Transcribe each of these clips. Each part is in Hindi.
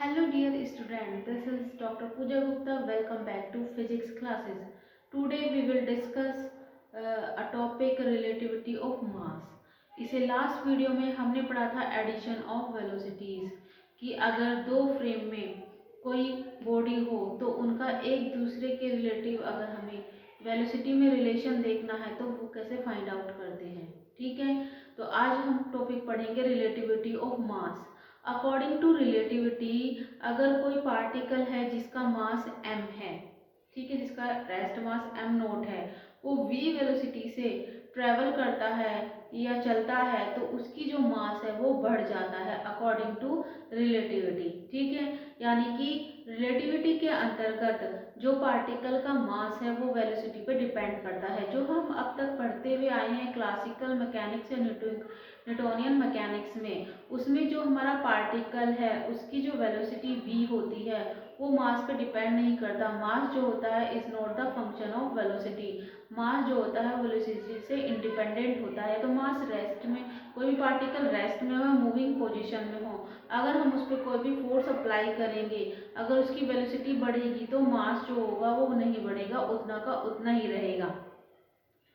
Hello dear student, this is Dr. Pooja Gupta. Welcome back to physics classes. Today we will discuss a topic relativity of mass. इसे लास्ट वीडियो में हमने पढ़ा था एडिशन ऑफ वेलोसिटीज कि अगर दो फ्रेम में कोई बॉडी हो तो उनका एक दूसरे के रिलेटिव अगर हमें वेलोसिटी में रिलेशन देखना है तो वो कैसे फाइंड आउट करते हैं। ठीक है, तो आज हम टॉपिक पढ़ेंगे relativity of mass. According to relativity अगर कोई पार्टिकल है जिसका मास m है, ठीक है, जिसका रेस्ट मास m नोट है, वो v वेलोसिटी से ट्रेवल करता है या चलता है तो उसकी जो मास है वो बढ़ जाता है अकॉर्डिंग टू रिलेटिविटी। ठीक है, यानी कि रिलेटिविटी के अंतर्गत जो पार्टिकल का मास है वो वेलोसिटी पे डिपेंड करता है। जो हम अब तक पढ़ते हुए आए हैं क्लासिकल मैकेनिक्स या न्यूटोनियन मैकेनिक्स में, उसमें जो हमारा पार्टिकल है उसकी जो वेलोसिटी v होती है वो मास पे डिपेंड नहीं करता। मास जो होता है is not the function of velocity. Mass जो होता है वेलोसिटी से इंडिपेंडेंट होता है। तो मास रेस्ट में, कोई भी पार्टिकल रेस्ट में हो, मूविंग पोजीशन में हो, अगर हम उस पर कोई भी फोर्स अप्लाई करेंगे, अगर उसकी वेलोसिटी बढ़ेगी तो मास जो होगा वो नहीं बढ़ेगा, उतना का उतना ही रहेगा।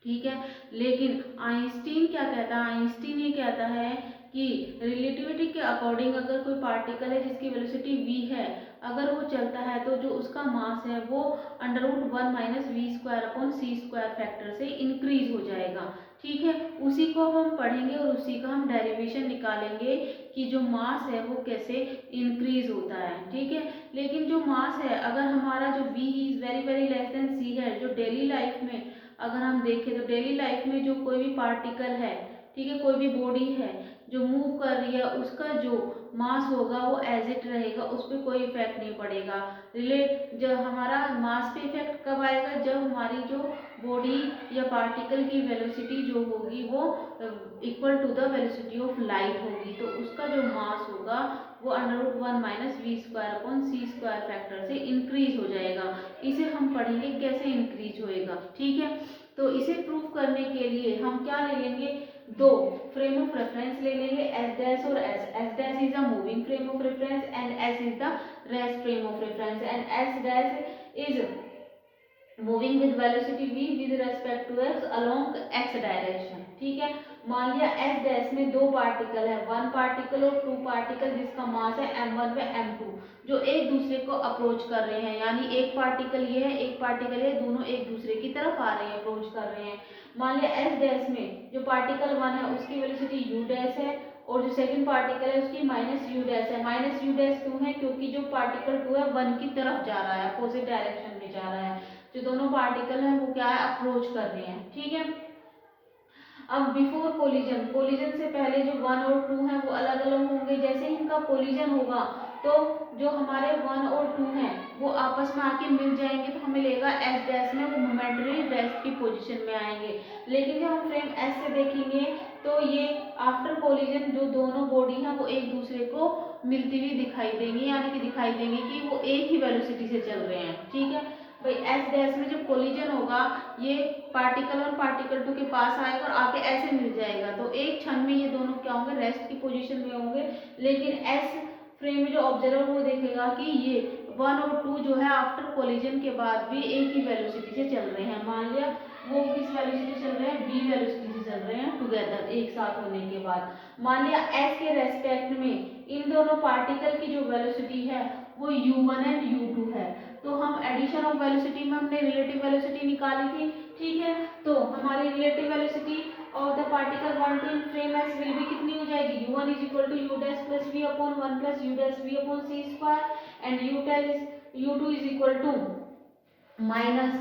ठीक है, लेकिन आइंस्टीन क्या कहता है? आइंस्टीन ये कहता है कि रिलेटिविटी के अकॉर्डिंग अगर कोई पार्टिकल है जिसकी वेलोसिटी v है, अगर वो चलता है तो जो उसका मास है वो √1 minus we square upon C square factor से इंक्रीज हो जाएगा। ठीक है, उसी को हम पढ़ेंगे और उसी का हम डेरिवेशन निकालेंगे कि जो मास है वो कैसे इंक्रीज होता है। ठीक है, लेकिन जो मास है अगर हमारा जो v is very very less than c है, जो डेली लाइफ में अगर हम देखें तो डेली लाइफ में जो कोई भी पार्टिकल है, ठीक है, कोई भी बॉडी है जो मूव कर रही है, उसका जो मास होगा वो एज इट रहेगा, उस पर कोई इफेक्ट नहीं पड़ेगा। जब हमारा मास पे इफेक्ट कब आएगा? जब हमारी जो बॉडी या पार्टिकल की वेलोसिटी जो होगी वो equal to the velocity of light होगी, तो उसका जो मास होगा वो √1 minus we square upon C square factor से इंक्रीज हो जाएगा। इसे हम पढ़ेंगे कैसे इंक्रीज होएगा। ठीक है, तो इसे प्रूव करने के लिए हम क्या ले लेंगे? दो फ्रेम ऑफ रेफरेंस ले लेंगे, एस डैश और S. S dash is a moving frame of reference and S is the rest frame of reference, and S dash is moving with velocity v with respect to x along x direction. ठीक है, मान लिया s डैश में दो पार्टिकल है, वन पार्टिकल और टू पार्टिकल, जिसका मास है m1 व m2, जो एक दूसरे को अप्रोच कर रहे हैं, यानी एक पार्टिकल ये है, एक पार्टिकल ये, दोनों एक दूसरे की तरफ आ रहे हैं, अप्रोच कर रहे हैं। मान लिया s डैश में जो पार्टिकल वन है उसकी वेलोसिटी u डैश है और जो सेकंड पार्टिकल है उसकी माइनस u डैश है। माइनस u डैश क्यों है? क्योंकि जो पार्टिकल टू है वन की तरफ जा रहा है, अपोजिट डायरेक्शन में जा रहा है। जो दोनों पार्टिकल हैं वो क्या है? अप्रोच कर रहे हैं। ठीक है, अब बिफोर कोलिजन, कोलिजन से पहले जो वन और टू हैं वो अलग अलग होंगे। जैसे ही इनका कोलिजन होगा तो जो हमारे वन और टू हैं वो आपस में आके मिल जाएंगे, तो हमें लेगा एस डैश में वो मोमेंटरी रेस्ट की पोजीशन में आएंगे। लेकिन जब हम फ्रेम एस से देखेंगे तो ये आफ्टर कोलिजन जो दोनों बॉडी हैं वो एक दूसरे को मिलती हुई दिखाई देंगी, यानी कि दिखाई देंगे कि वो एक ही वेलोसिटी से चल रहे हैं। ठीक है भाई, एस डैश में जब कोलिजन होगा ये पार्टिकल और पार्टिकल टू के पास आएगा और आके ऐसे मिल जाएगा, तो एक क्षण में ये दोनों क्या होंगे? रेस्ट की पोजीशन में होंगे। लेकिन एस फ्रेम में जो ऑब्जर्वर वो देखेगा कि ये वन और टू जो है आफ्टर कोलिजन के बाद भी एक ही वेलोसिटी से चल रहे हैं। मान लिया वो किस वेलोसिटी से चल रहे हैं? v वेलोसिटी से चल रहे हैं टुगेदर, एक साथ होने के बाद। मान लिया s के रेस्पेक्ट में इन दोनों पार्टिकल की जो वेलोसिटी है वो u1 एंड u2 है, तो हम एडिशन ऑफ वेलोसिटी में हमने रिलेटिव वेलोसिटी निकाली थी। ठीक है, तो हमारी relative velocity of the particle one two in frame S will भी कितनी हो जाएगी? u1 is equal to u dash plus v upon 1 plus u dash v upon c square and u2 is equal to minus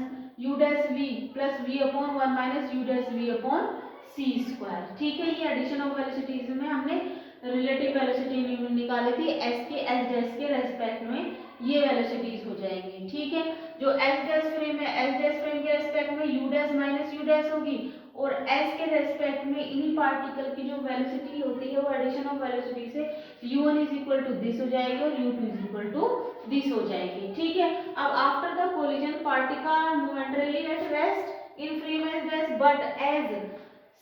u dash v plus v upon 1 minus u dash v upon c square. ठीक है, ये एडिशन ऑफ वेलोसिटीज में हमने रिलेटिव वेलोसिटी निकाली थी, एस डैश के रेस्पेक्ट में ये वेलोसिटीज हो जाएंगी। ठीक है, जो एस डैश फ्रेम है, एस डैश फ्रेम के रेस्पेक्ट में u dash minus u dash होगी और s के रेस्पेक्ट में इन्हीं पार्टिकल की जो वेलोसिटी होती है वो एडिशन ऑफ वेलोसिटी से u1 is equal to this हो जाएगी और u2 is equal to this हो जाएगी। ठीक है, अब after the collision particle momentarily at rest in frame S dash but as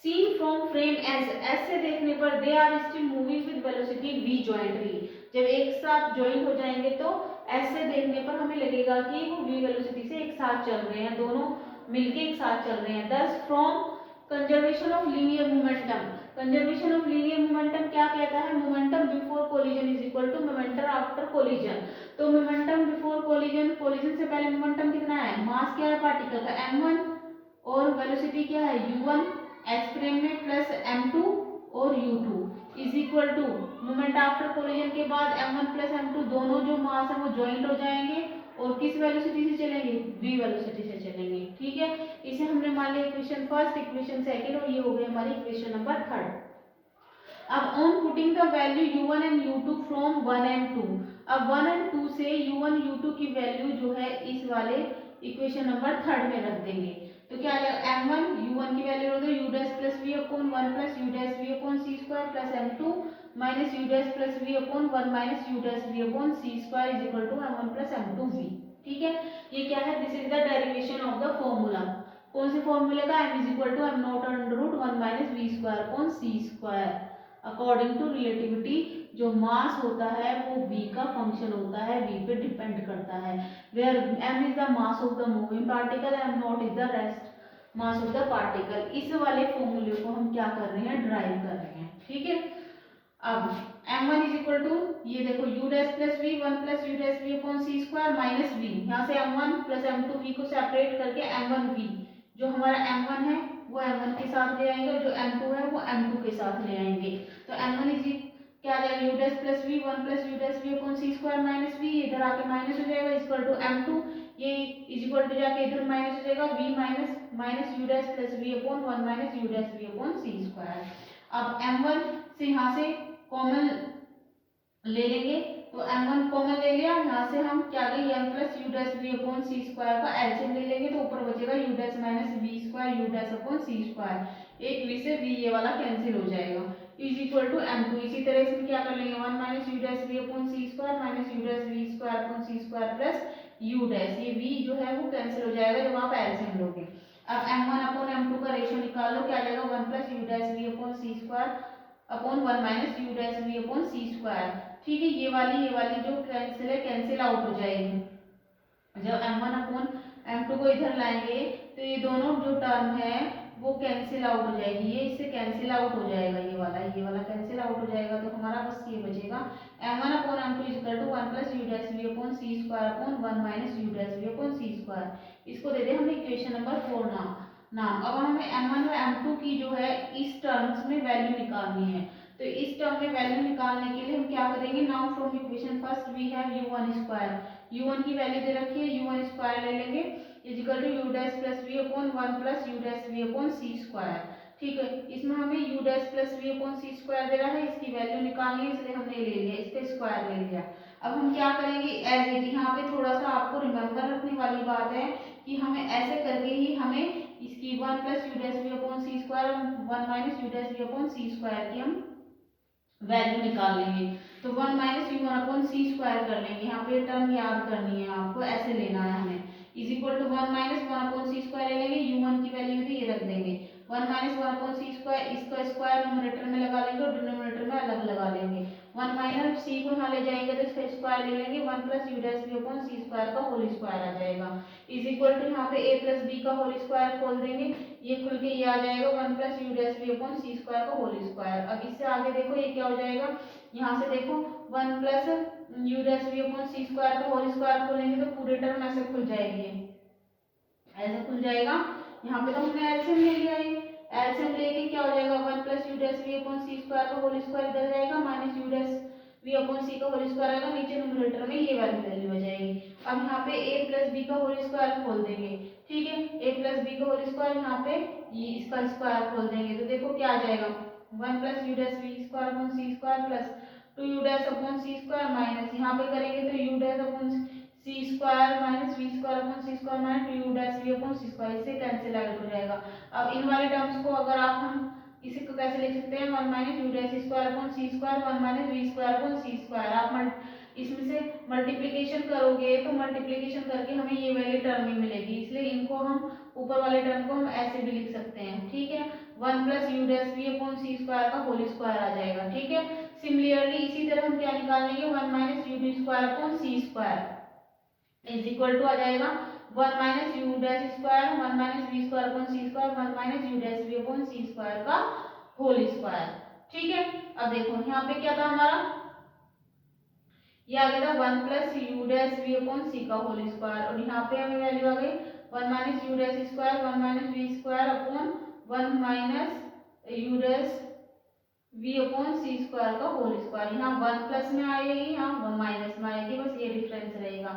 seen from frame as से देखने पर they are still moving with velocity v jointly, जब एक साथ ज्वाइन हो जाएंगे तो ऐसे देखने पर हमें लगेगा कि वो v वेलोसिटी से एक साथ चल रहे हैं, दोनों मिलके एक साथ चल रहे हैं। Thus from conservation of linear momentum, conservation of linear momentum क्या कहता है, momentum before collision is equal to momentum after collision. तो मोमेंटम बिफोर कोलिजन, कोलिजन से पहले मोमेंटम कितना है, मास क्या है पार्टिकल का m1 और वेलोसिटी क्या है u1 एच फ्रेम में प्लस m2 और u2 is equal to moment after collision के बाद m1 प्लस m2 दोनों जो मास है वो ज्वाइंट हो जाएंगे और किस वेलोसिटी से चलेंगे, v वेलोसिटी से चलेंगे। ठीक है, इसे हमने मान लिया इक्वेशन फर्स्ट, इक्वेशन सेकंड और ये हो गई हमारी इक्वेशन नंबर थर्ड। अब on putting the value u1 and u2 from 1 and 2, अब 1 एंड 2 से u1 u2 की वैल्यू जो है इस वाले इक्वेशन नंबर थर्ड में रख देंगे। तो क्या आ जाएगा, m1 u1 की वैल्यू रख दो u dash plus v upon 1 plus u dash v upon c square plus m2 minus u dash plus v upon 1 minus u dash v upon c square is equal to m1 plus m2v। ठीक है, ये क्या है, this is the derivation of the formula. कौन से फॉर्मूले का, m is equal to m naught under root 1 minus v square upon c square. According to relativity जो मास होता है वो v का फंक्शन होता है, v पे डिपेंड करता है। Where m is the mass of the moving particle, m naught is the rest mass of the particle. इस वाले फॉर्मूले को हम क्या कर रहे हैं, ड्राइव कर रहे हैं। ठीक है, अब m1 इज इक्वल टू ये देखो u dash plus v 1 plus u dash v upon c square minus v, यहाँ से m1 प्लस m2 v को सेपरेट करके m1 v, जो हमारा m1 है वो m1 के साथ ले आएंगे और जो m2 है वो m2 के साथ ले आएंगे। तो m1 इज क्या आ जाएगा, u dash plus v 1 plus u dash v upon c square minus v, इधर आके माइनस हो जाएगा इक्वल टू m2, ये इज इक्वल टू जाके इधर माइनस हो जाएगा v minus minus u dash plus v upon 1 minus u dash v upon c square. अब m1 से यहाँ से कॉमन ले लेंगे, तो m1 कॉमन ले लिया, यहाँ से हम क्या करेंगे m plus u dash v upon सी स्क्वायर का एलसीएम ले लेंगे, तो ऊपर बचेगा u dash minus v square u dash upon c square, एक v से v ये वाला कैंसिल हो जाएगा इज इक्वल टू m2। इसी तरह इसमें क्या कर लेंगे 1 minus u dash v upon c square minus u dash v square upon c square plus u dash, ये v जो है वो कैंसिल हो जाएगा जब आप एलसीएम लोगे। अब m1 अपॉन m2 का रेशियो निकाल लो, क्या आ जाएगा 1 plus u dash v upon c square upon 1 minus u dash v upon c square. ठीक है, ये वाली जो कैंसिल है कैंसिल आउट हो जाएगी। जब m1 अपॉन m2 को इधर लाएंगे तो ये दोनों जो टर्म है वो कैंसिल आउट हो जाएगी, ये इससे कैंसिल आउट हो जाएगा, ये वाला कैंसिल आउट हो जाएगा, तो हमारा बस ये बचेगा m1 upon m2 is equal to 1 plus u dash v upon c square upon 1 minus u dash v upon c square. इसको दे दे हमने इक्वेशन नंबर 4 नाम। अब हमें m1 और m2 की जो है इस टर्म्स में वैल्यू निकालनी है, तो इस टर्म में वैल्यू निकालने के लिए हम क्या करेंगे, now from equation first we have u1 square, u1 की वैल्यू दे रखी है, u1 स्क्वायर ले लेंगे is equal to u dash plus v upon 1 plus u dash v upon c square. ठीक है, इसमें हमें u dash plus v upon c square दे रहा है, इसकी वैल्यू निकालनी है इसलिए हमने ले लिया, इसका स्क्वायर ले लिया। अब हम क्या करेंगे, एज इट, यहाँ पे थोड़ा सा आपको रिमेम्बर रखने वाली बात है कि हमें ऐसे करके ही हमें इसकी 1 plus u dash v upon c square 1 minus u dash v upon c square की हम वैल्यू निकाल लेंगे। तो 1 माइनस यू वन अपॉन सी स्क्वायर कर लेंगे, यहाँ पे टर्म याद करनी है आपको, ऐसे लेना है हमें, is equal to 1 minus 1 upon C square ले लेंगे, u1 की वैल्यू थी ये रख देंगे 1 माइनस 1 अपॉन सी स्क्वायर, इसका स्क्वायर न्यूमरेटर में लगा लेंगे और डिनोमिनेटर में अलग लगा लेंगे, 1 माइनस सी को यहाँ ले जाएंगे तो इसका स्क्वायर ले लेंगे 1 plus u dash b upon सी स्क्वायर का होल स्क्वायर आ जाएगा, इज इक्वल टू यहाँ पे a प्लस बी का होल स्क्वायर खोल देंगे, ये खुल के ये आ जाएगा 1 plus u dash b upon सी स्क्वायर का होल स्क्वायर। अब इससे आगे देखो ये क्या हो जाएगा, यहाँ से देखो 1 plus u dash b upon सी स्क्वायर का होल स्क्वायर खोलेंगे तो पूरे टर्म ऐसे खुल जाएगी, ऐसे खुल जाएगा। यहाँ पे तो हमने एलसीएम ले लिया है, एलसीएम लेके क्या हो जाएगा 1 plus u dash b upon सी स्क्वायर का होल स्क्वायर इधर जाएगा minus u dash b upon c का होल स्क्वायर आएगा, नीचे न्यूमरेटर में ये वाली वैल्यू हो जाएगी। अब यहाँ पे a प्लस बी का होल स्क्वायर खोल देंगे, ठीक है, a प्लस बी का होल स्क्वायर यहाँ पे ये इसका स्क्वायर खोल देंगे तो देखो क्या आ जाएगा 1 plus u dash b square upon सी square plus 2 u dash upon सी स्क्वायर माइनस यहाँ पे करेंगे तो u dash upon C square minus we square upon C square minus 2 u dash v upon C square, इससे कैंसिल आउट हो जाएगा। अब इन वाले टर्म्स को अगर आप हम इसी को कैसे लिख सकते हैं 1 minus u dash square upon C square 1 minus we square upon C square, आप इसमें से मल्टीप्लिकेशन करोगे तो मल्टीप्लिकेशन करके हमें ये वाली टर्म ही मिलेगी, इसलिए इनको हम ऊपर वाले टर्म को हम ऐसे भी लिख सकते हैं, ठीक है, 1 plus u dash v upon सी स्क्वायर का होल स्क्वायर आ जाएगा, ठीक है। सिमिलरली इसी तरह हम क्या निकाल लेंगे, 1 minus u d square upon C square is equal to आ जाएगा 1 minus u dash square 1 minus we square upon C square 1 minus u dash v upon C square का होल स्क्वायर। ठीक है, अब देखो यहाँ पे क्या था हमारा, ये आ गया था 1 plus u dash v upon c का होल स्क्वायर, और यहाँ पे हमें वैल्यू आ गई 1 minus u dash square 1 minus we square upon 1 minus u dash v upon C square का होल स्क्वायर। यहाँ 1 प्लस में आएगी, यहाँ 1 माइनस में आएगी, बस ये डिफरेंस रहेगा।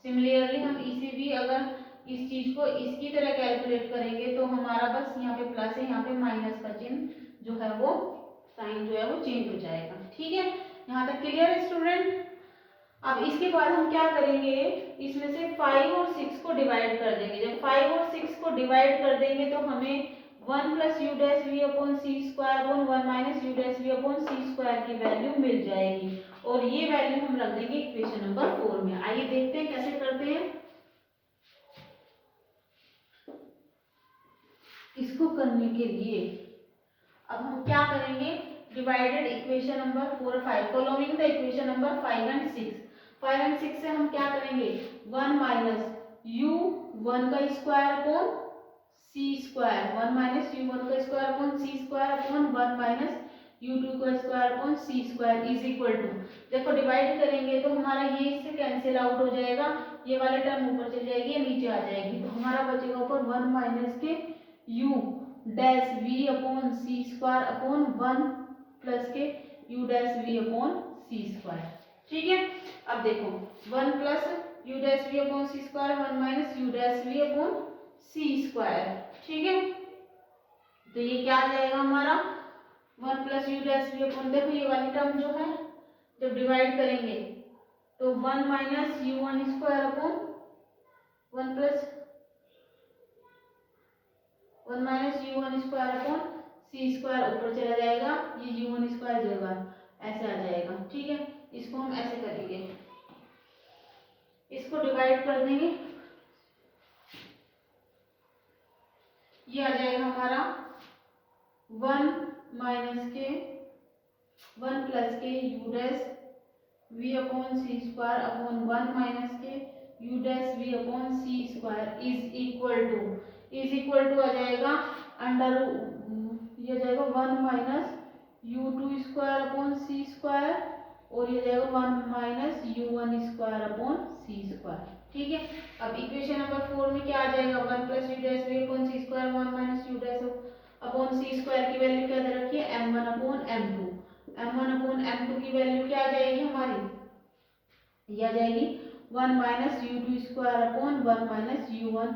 सिमिलरली हम इसी भी अगर इस चीज को इसकी तरह कैलकुलेट करेंगे तो हमारा बस यहाँ पे प्लस है, यहाँ पे माइनस का चिन्ह जो है वो साइन जो है वो चेंज हो जाएगा। ठीक है, यहाँ तक क्लियर है स्टूडेंट। अब इसके बाद हम क्या करेंगे, इसमें से 5 और 6 को डिवाइड कर देंगे। जब 5 और 6 को डिवाइड कर देंगे तो हमें 1 plus u dash v upon सी square upon 1 minus u dash v upon सी स्क्वायर की वैल्यू मिल जाएगी, और ये वैल्यू हम रख देंगे इक्वेशन नंबर 4 में। आइए देखते हैं कैसे करते हैं। इसको करने के लिए अब हम क्या करेंगे, डिवाइडेड इक्वेशन नंबर 4 और 5 following the equation number 5 and 6। 5 and 6 से हम क्या करेंगे, 1 माइनस यू 1 का स्क्वायर अपॉन सी स्क्वायर 1 माइनस यू 1 का स्क्वायर अपॉन सी स्क्वायर अपॉन 1 माइनस यू 2 का square upon C square is equal to, देखो डिवाइड करेंगे तो हमारा ये इससे कैंसिल आउट हो जाएगा, ये वाले टर्म ऊपर चली जाएगी, ये नीचे आ जाएगी, तो हमारा बचेगा ऊपर 1 माइनस के यू डैश वी अपॉन सी स्क्वायर अपॉन 1 प्लस के यू डैश वी अपॉन सी स्क्वायर। ठीक है, अब देखो 1 plus u dash v upon सी square 1 minus u dash v upon सी स्क्वायर। ठीक है, तो ये क्या आ जाएगा हमारा 1 plus u dash v upon, देखो ये वाली टर्म जो है जब डिवाइड करेंगे तो 1 minus u 1 square upon 1 plus 1 minus u 1 square upon सी स्क्वायर ऊपर चला जाएगा, ये यू 1 स्क्वायर जगह ऐसे आ जाएगा। ठीक है, इसको हम ऐसे करेंगे, इसको डिवाइड कर देंगे, ये आ जाएगा हमारा 1 माइनस के 1 प्लस के यू डैश वी अपॉन सी स्क्वायर अपॉन 1 माइनस के u dash v upon C square is equal to आ जाएगा अंडर, ये जाएगा 1 माइनस यू 2 स्क्वायर अपॉन सी स्क्वायर, और ये जाएगा 1 माइनस यू 1 स्क्वायर अपॉन सी स्क्वायर। ठीक है, अब इक्वेशन नंबर 4 में क्या आ जाएगा, 1 plus u dash v upon सी square 1 minus u dash upon सी स्क्वायर की वैल्यू क्या दे रखी है, m1 upon m2। m1 upon m2 की वैल्यू क्या आ जाएगी हमारी, ये आ जाएगी 1 minus u 2 square upon 1 minus u 1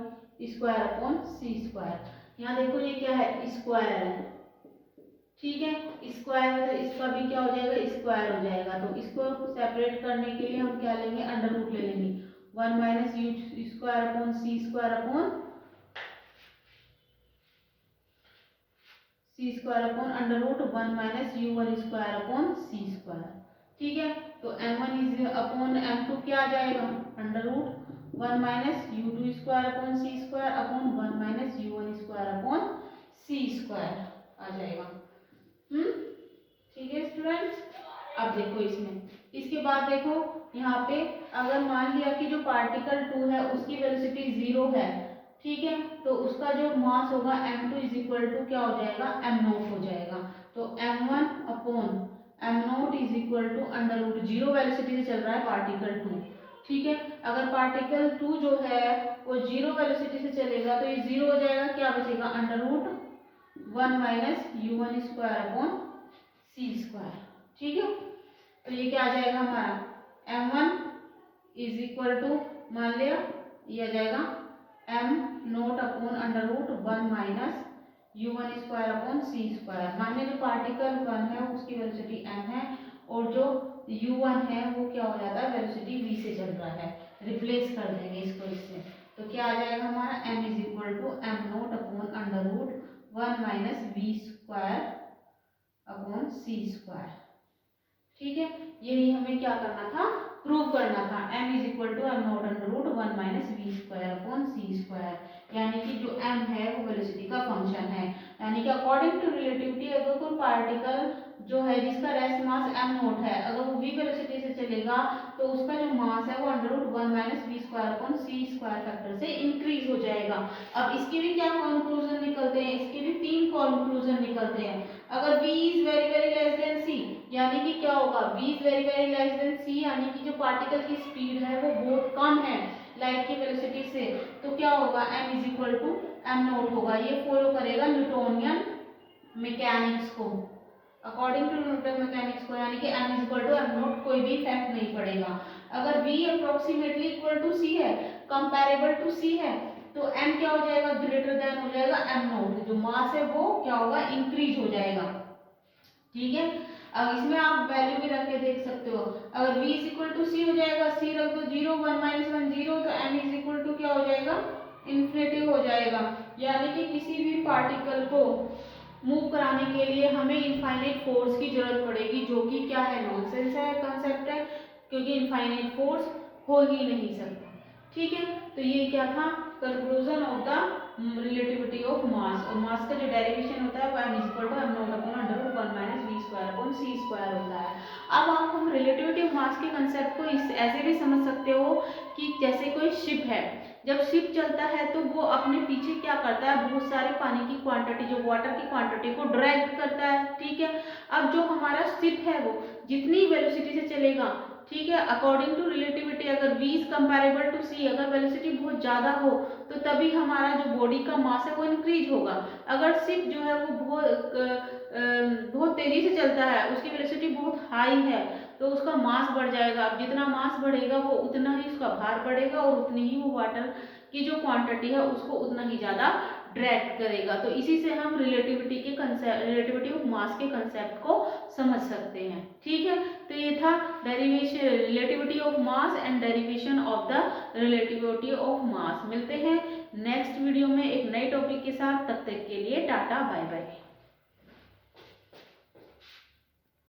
square upon सी स्क्वायर। यहाँ देखो ये क्या है, स्क्वायर है। ठीक है, स्क्वायर है तो इसका भी क्या हो जाएगा, स्क्वायर हो जाएगा, तो इसको सेपरेट करने के लिए हम क्या लेंगे, अंडर रूट ले लेंगे 1 माइनस यू स्क्वायर अपॉन सी square upon under root 1 minus u 1 square upon सी स्क्वायर। ठीक है, तो m1 इज अपॉन m2 क्या आ जाएगा, under root 1 minus u 2 square upon सी square upon 1 minus u 1 square upon सी स्क्वायर आ जाएगा। ठीक है स्टूडेंट्स, अब देखो इसके बाद देखो यहाँ पे अगर मान लिया कि जो पार्टिकल 2 है उसकी वेलोसिटी 0 है, ठीक है, तो उसका जो मास होगा m2 इज इक्वल टू क्या हो जाएगा, m0 हो जाएगा, तो m1 अपॉन m0 is equal to under root 0 velocity से चल रहा है पार्टिकल 2। ठीक है, अगर पार्टिकल 2 जो है वो 0 वेलोसिटी से चलेगा तो ये 0 हो जाएगा, क्या बचेगा, under root 1 minus u 1 square upon सी स्क्वायर। ठीक है, तो ये क्या आ जाएगा हमारा m1 इज इक्वल टू, मान लिया ये आ जाएगा m0 upon under root 1 minus u 1 square upon सी स्क्वायर। मान लिया जो पार्टिकल 1 है उसकी वेलोसिटी m है और जो u1 है वो क्या हो जाता है, वेलोसिटी v से चल रहा है, रिप्लेस कर देंगे इसको इससे, तो क्या आ जाएगा हमारा m is equal to m0 upon under root 1 minus v square upon C square. ठीक है, यही हमें क्या करना था, प्रूव करना था m is equal to m naught under root 1 minus we square upon C square, यानी कि जो m है वो वेलोसिटी का फंक्शन है। यानी कि अकॉर्डिंग टू रिलेटिविटी अगर कोई पार्टिकल जो है जिसका रेस्ट मास m नॉट है, अगर वो v वेलोसिटी से चलेगा तो उसका जो मास है वो under root 1 minus we square upon C square factor से इंक्रीज हो जाएगा। अब इसके भी क्या कंक्लूजन निकलते हैं, इसके भी 3 कंक्लूजन निकलते हैं। अगर v is very very less than c, यानी कि क्या होगा, v is very very less than c, यानी कि जो पार्टिकल की स्पीड है वो बहुत कम है लाइट की वेलोसिटी से, तो क्या होगा, m is equal to m naught होगा। ये फॉलो करेगा न्यूटोनियन मैकेनिक्स को, अकॉर्डिंग टू न्यूटन मैकेनिक्स को, यानी कि m is equal to m naught, कोई भी इफेक्ट नहीं पड़ेगा। अगर v approximately equal to c है, कंपैरेबल टू c है, तो m क्या हो जाएगा, ग्रेटर देन हो जाएगा m नॉट, जो मास है वो क्या होगा, इंक्रीज हो जाएगा। ठीक है, अब इसमें आप वैल्यू भी रख के देख सकते हो। अगर v is equal to c हो जाएगा, c रख दो 0, 1 माइनस 1 0, तो m इज इक्वल टू क्या हो जाएगा, इन्फिनिटी हो जाएगा। यानी कि किसी भी पार्टिकल को मूव कराने के लिए हमें इनफाइनाइट फोर्स की जरूरत पड़ेगी, जो कि क्या है, नॉनसेंस है, कंसेप्ट है, क्योंकि इनफाइनाइट फोर्स हो ही नहीं सकता। ठीक है, तो ये क्या था, conclusion of the relativity of mass, और मास का जो डेरिवेशन होता है वो m is equal to m naught upon under root 1 minus v square upon c square होता है। अब आप हम रिलेटिविटी ऑफ मास के कंसेप्ट को ऐसे भी समझ सकते हो कि जैसे कोई शिप है, जब शिप चलता है तो वो अपने पीछे क्या करता है, बहुत सारे पानी की क्वांटिटी, जो वाटर की क्वांटिटी को ड्रैग करता है। ठीक है, अब जो हमारा शिप है वो जितनी वेलोसिटी से चलेगा, ठीक है, अकॉर्डिंग टू रिलेटिविटी, अगर v is comparable to c, अगर वेलोसिटी बहुत ज्यादा हो तो तभी हमारा जो बॉडी का मास है वो इंक्रीज होगा। अगर शिप जो है वो बहुत तेजी से चलता है, उसकी वेलोसिटी बहुत हाई है, तो उसका मास बढ़ जाएगा। अब जितना मास बढ़ेगा वो उतना ही उसका भार बढ़ेगा, और उतनी ही वो वाटर की जो क्वांटिटी है उसको उतना ही ज्यादा ड्रैग करेगा। तो इसी से हम रिलेटिविटी के कंसेप्ट, रिलेटिविटी ऑफ मास के कंसेप्ट को समझ सकते हैं। ठीक है, तो ये था derivation, relativity of mass and derivation of the relativity of मास। मिलते हैं नेक्स्ट वीडियो में एक नए टॉपिक के साथ, तब तक के लिए टाटा बाय बाय।